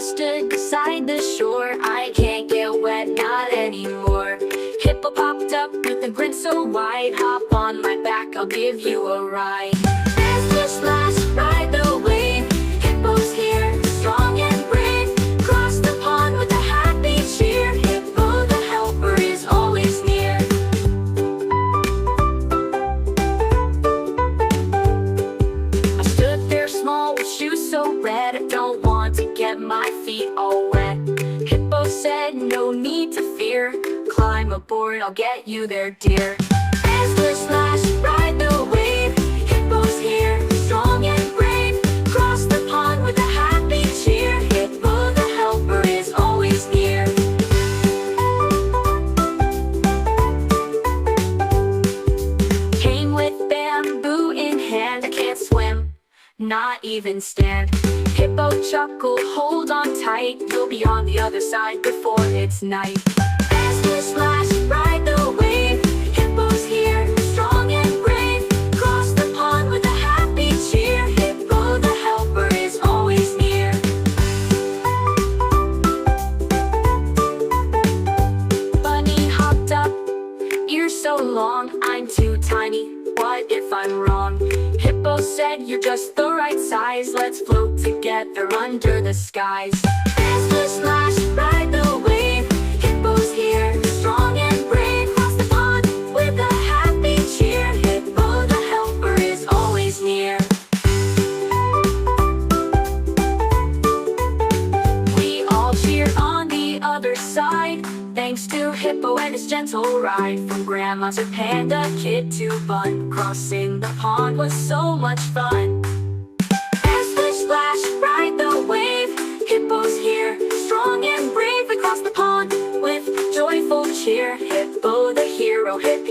stood beside the shore. I can't get wet, not anymore. Hippo popped up with a grin so wide. Hop on my back, I'll give you a ride. Splish-splash, ride the wave. Hippo's here, strong and brave. Cross the pond with a happy cheer. Hippo the helper is always near. I stood there small with shoes so red. I don't want to get my feet all wet. Hippo said, no need to fear. Climb aboard, I'll get you there, dear. Splish-splash, ride the wave. Hippo's here, strong and brave. Cross the pond with a happy cheer. Hippo the helper is always near. Came with bamboo in hand. I can't swim, not even stand. Hippo chuckled, hold on tight. You'll be on the other side before it's night. Splish-splash, ride the wave. Hippo's here, strong and brave. Cross the pond with a happy cheer. Hippo the helper is always near. Bunny hopped up, ears so long. I'm too tiny, what if I'm wrong? Hippo said, you're just the right size. Let's float together under the skies. Splish-splash, ride the wave. Hippo's here, strong and brave. Cross the pond with a happy cheer. Hippo the helper is always near. We all cheer on the other side, thanks to Hippo and his gentle ride. From Grandma to Panda, Kid to Bun, crossing the pond was so much fun. Splish-splash, ride the wave. Hippo's here, strong and brave. We cross the pond with joyful cheer. Hippo the hero, hip